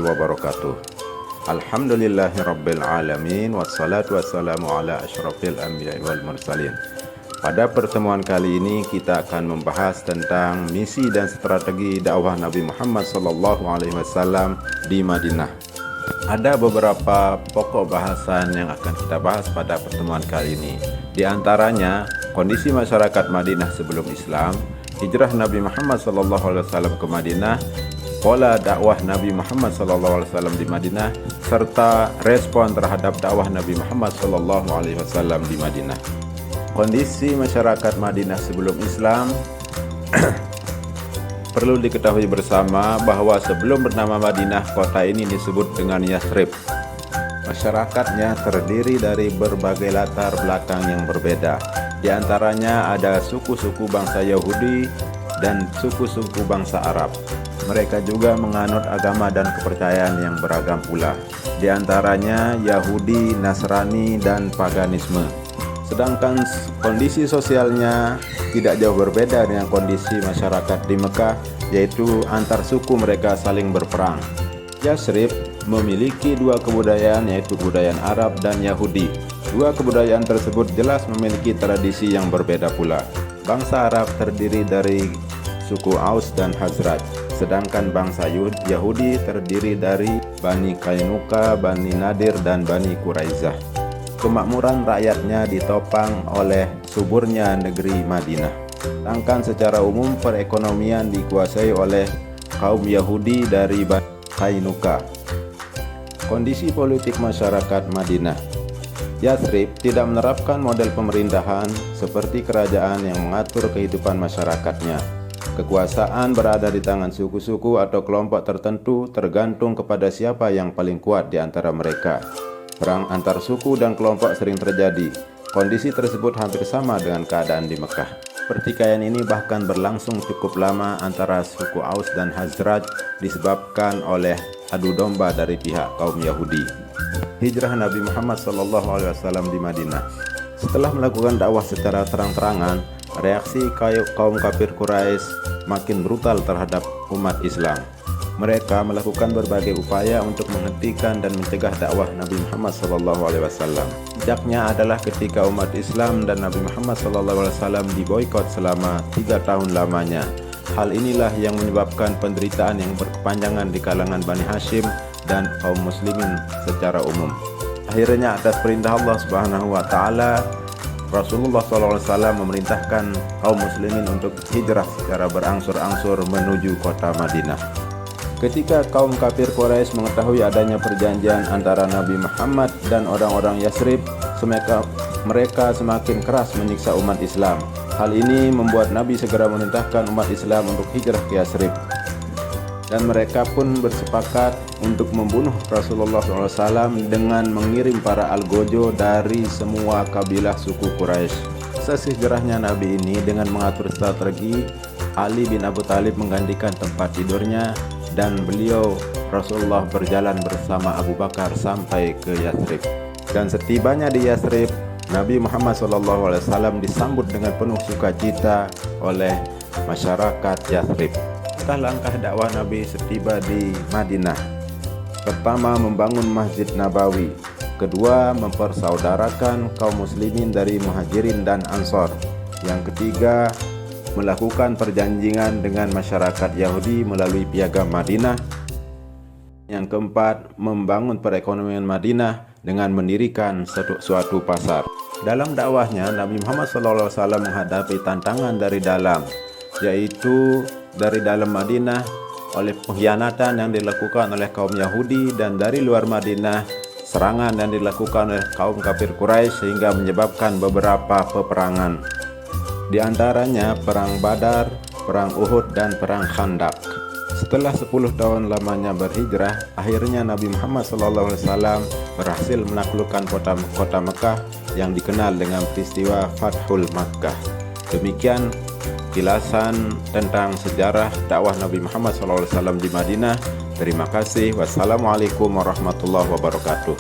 wabarakatuh. Alhamdulillahirabbil alamin wassalatu wassalamu ala asyrafil anbiya'i wal mursalin. Pada pertemuan kali ini kita akan membahas tentang misi dan strategi dakwah Nabi Muhammad SAW di Madinah. Ada beberapa pokok bahasan yang akan kita bahas pada pertemuan kali ini. Di antaranya kondisi masyarakat Madinah sebelum Islam, hijrah Nabi Muhammad SAW ke Madinah, pola dakwah Nabi Muhammad SAW di Madinah, serta respon terhadap dakwah Nabi Muhammad SAW di Madinah. Kondisi masyarakat Madinah sebelum Islam perlu diketahui bersama bahwa sebelum bernama Madinah, kota ini disebut dengan Yathrib. Masyarakatnya terdiri dari berbagai latar belakang yang berbeda. Di antaranya ada suku-suku bangsa Yahudi dan suku-suku bangsa Arab. Mereka juga menganut agama dan kepercayaan yang beragam pula. Di antaranya Yahudi, Nasrani, dan paganisme. Sedangkan kondisi sosialnya tidak jauh berbeda dengan kondisi masyarakat di Mekah, yaitu antar suku mereka saling berperang. Yathrib memiliki dua kebudayaan, yaitu kebudayaan Arab dan Yahudi. Dua kebudayaan tersebut jelas memiliki tradisi yang berbeda pula. Bangsa Arab terdiri dari suku Aus dan Khazraj, sedangkan bangsa Yahudi terdiri dari Bani Qainuqa, Bani Nadir, dan Bani Quraisyah. Kemakmuran rakyatnya ditopang oleh suburnya negeri Madinah. Sedangkan secara umum perekonomian dikuasai oleh kaum Yahudi dari Bani Qainuqa. Kondisi politik masyarakat Madinah. Yathrib tidak menerapkan model pemerintahan seperti kerajaan yang mengatur kehidupan masyarakatnya. Kekuasaan berada di tangan suku-suku atau kelompok tertentu, tergantung kepada siapa yang paling kuat di antara mereka. Perang antar suku dan kelompok sering terjadi. Kondisi tersebut hampir sama dengan keadaan di Mekah. Pertikaian ini bahkan berlangsung cukup lama antara suku Aus dan Khazraj disebabkan oleh adu domba dari pihak kaum Yahudi. Hijrah Nabi Muhammad SAW di Madinah. Setelah melakukan dakwah secara terang-terangan, reaksi kaum kafir Quraisy makin brutal terhadap umat Islam. Mereka melakukan berbagai upaya untuk menghentikan dan mencegah dakwah Nabi Muhammad SAW. Puncaknya adalah ketika umat Islam dan Nabi Muhammad SAW diboikot selama 3 tahun lamanya. Hal inilah yang menyebabkan penderitaan yang berkepanjangan di kalangan Bani Hashim dan kaum muslimin secara umum. Akhirnya atas perintah Allah Subhanahu wa taala, Rasulullah SAW memerintahkan kaum muslimin untuk hijrah secara berangsur-angsur menuju kota Madinah. Ketika kaum kafir Quraisy mengetahui adanya perjanjian antara Nabi Muhammad dan orang-orang Yathrib, mereka semakin keras menyiksa umat Islam. Hal ini membuat Nabi segera memerintahkan umat Islam untuk hijrah ke Yathrib. Dan mereka pun bersepakat untuk membunuh Rasulullah SAW dengan mengirim para algojo dari semua kabilah suku Quraisy. Sehijrahnya Nabi ini dengan mengatur strategi, Ali bin Abi Thalib menggantikan tempat tidurnya dan beliau Rasulullah berjalan bersama Abu Bakar sampai ke Yathrib. Dan setibanya di Yathrib, Nabi Muhammad SAW disambut dengan penuh sukacita oleh masyarakat Yathrib. Langkah dakwah Nabi setiba di Madinah. Pertama, membangun Masjid Nabawi. Kedua, mempersaudarakan kaum muslimin dari Muhajirin dan Ansor. Yang ketiga, melakukan perjanjian dengan masyarakat Yahudi melalui Piagam Madinah. Yang keempat, membangun perekonomian Madinah dengan mendirikan suatu pasar. Dalam dakwahnya, Nabi Muhammad SAW menghadapi tantangan dari dalam, yaitu dari dalam Madinah oleh pengkhianatan yang dilakukan oleh kaum Yahudi, dan dari luar Madinah serangan yang dilakukan oleh kaum kafir Quraisy sehingga menyebabkan beberapa peperangan. Di antaranya Perang Badar, Perang Uhud, dan Perang Khandaq. Setelah 10 tahun lamanya berhijrah, akhirnya Nabi Muhammad SAW berhasil menaklukkan kota Mekah yang dikenal dengan peristiwa Fathul Makkah. Demikian kilasan tentang sejarah dakwah Nabi Muhammad SAW di Madinah. Terima kasih. Wassalamualaikum warahmatullahi wabarakatuh.